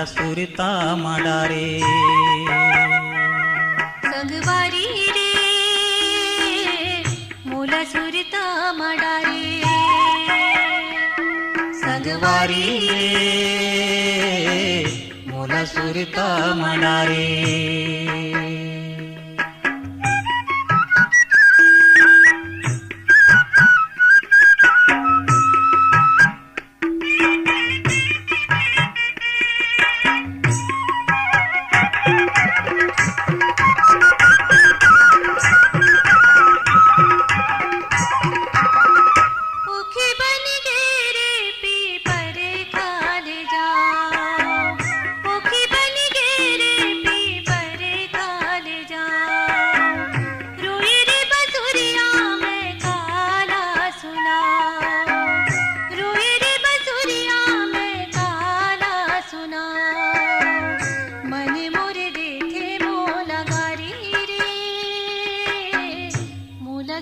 सुरता माडारे संगवारी रे मूला सुरता माडारे संगवारी रे मूला सुरता माडारे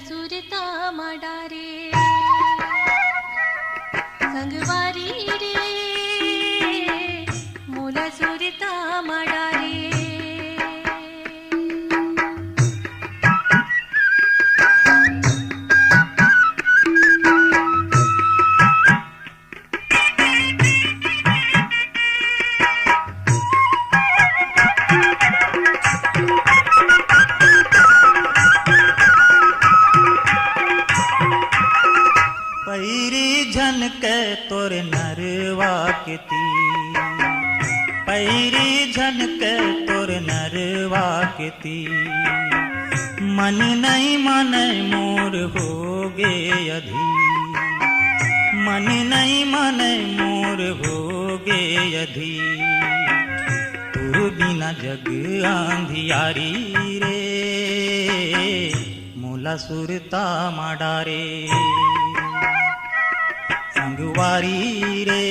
सुरता माडारे संगवारी रे मूला सुरता माडारे पैरी झनके तोर नरवा केती पैरी झनके तोर नरवा केती मन नहीं मन मोर हो गे अधी मन नहीं मन मोर हो गे अधी तू बिना जग आंधियारी रे मूला सुरता माडारे संगवारी रे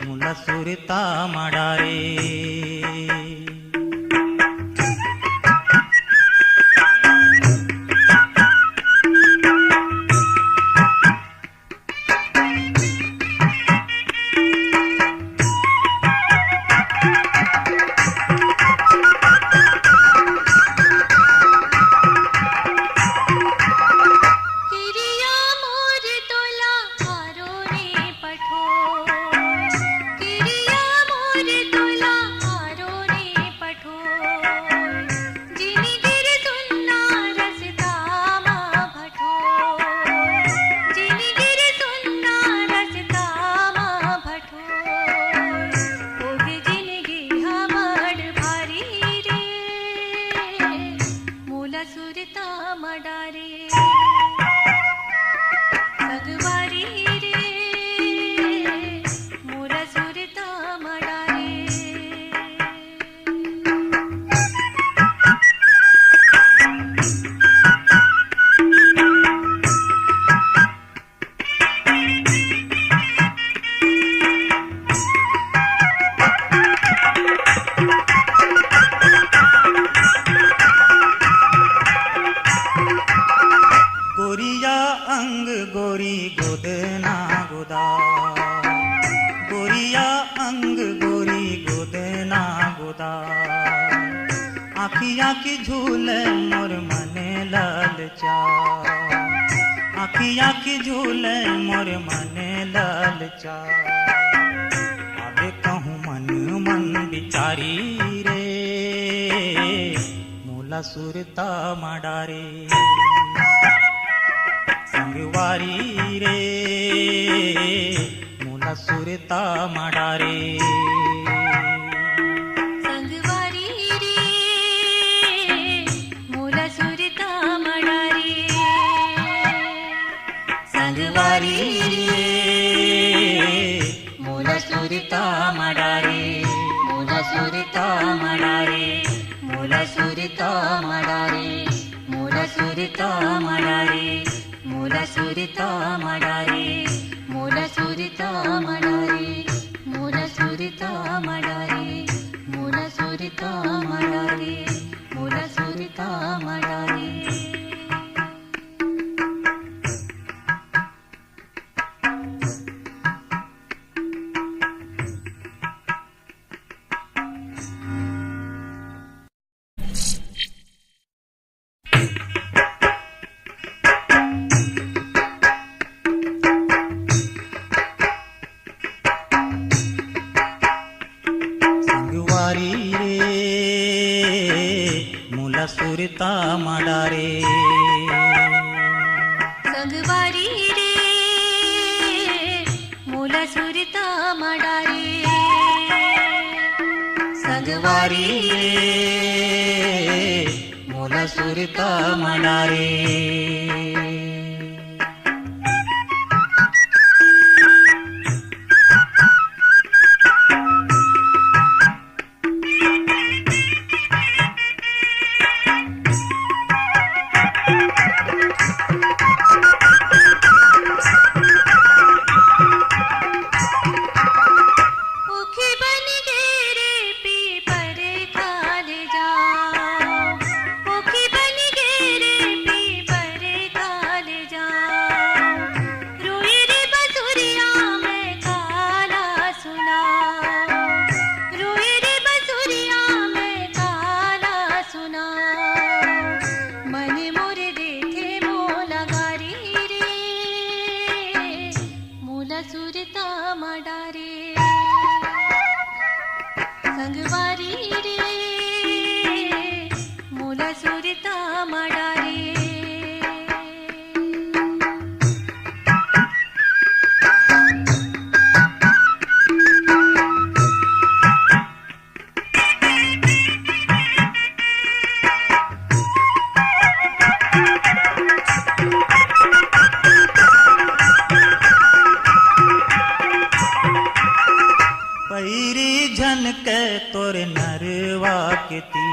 मूला सुरता माडारे सुरता माडारे संगवारी रे मूला सुरता माडारे गोरिया अंग गोरी गोदना गोदा गोरिया अंग गोरी गोदना गोदा आखिया की झूले मोर मने लालचा आखिया की झूले मोर मने लालचा अबे कहूँ मन मन बिचारी रे मूला सुरता माडारे संगवारी रे मूला सुरता माडारे संगवारी रे मूला सुरता माडारे संगवारी रे मूला सुरता माडारे मूला सुरता माडारे मूला सुरता माडारे मूला सुरता माडारे मूला सुरता माडारे मूला सुरता माडारे मूला सुरता माडारे मूला सुरता माडारे मूला सुरता माडारे सुरता माडारे संगवारी रे मूल सुरता माडारे संगवारी रे मूल सुरता माडारे सुरता माडारे संगवारी रे मूल सुरता माडारे पैरी झनके तोर नरवा केती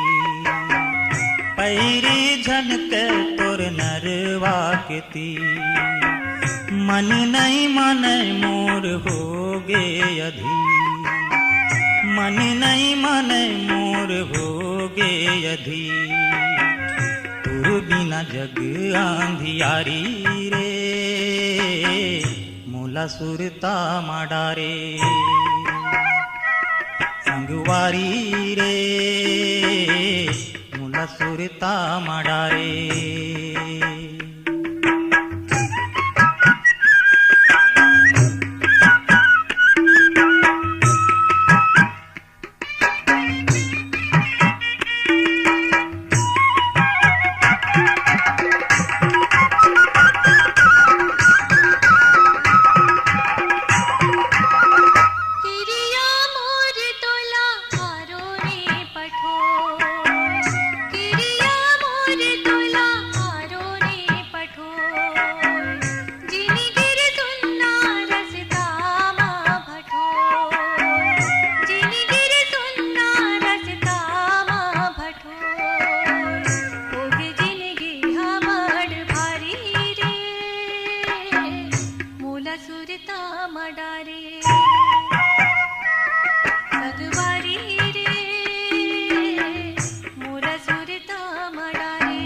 पैरी झनके तोर नरवा केती मन नहीं माने मोर हो गे अधी मन नहीं माने मोर हो गे अधी तुर बिना जग आंधियारी रे मूला सुरता माडारे संगवारी रे मूल सुरता माडारे सुरता माडारे संगवारी रे मूल सुरता माडारे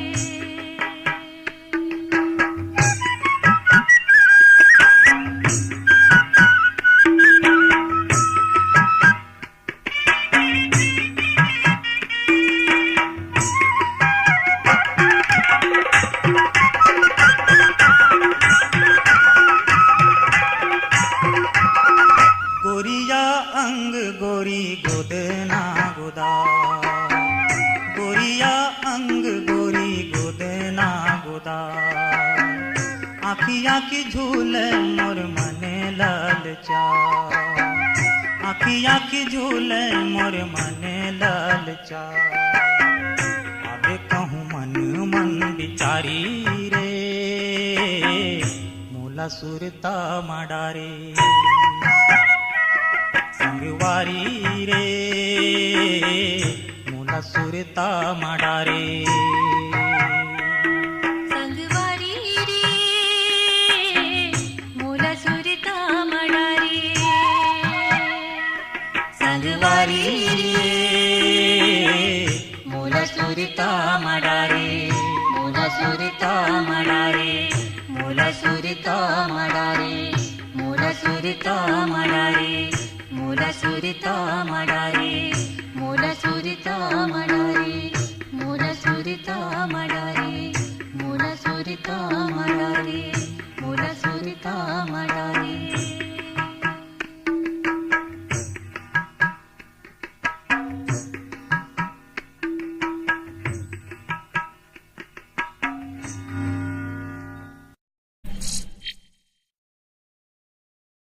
गोरिया अंग गोरी गोदना गोदा गोरिया अंग गोरी गोदना गोदा आखिया की झूले मोर मने ललचा आखिया की झूले मोर मने ललचा अबे कहूँ मन मन बिचारी रे मूला सुरता माडारे संगवारी रे मूल सुरता माडारे संगवारी रे मूल सुरता माडारे संगवारी रे मूल सुरता माडारे मूल सुरता माडारे मूल सुरता माडारे मूल सुरता माडारे मूल सुरता माडारे मूल सुरता माडारे मूल सुरता माडारे मूल सुरता माडारे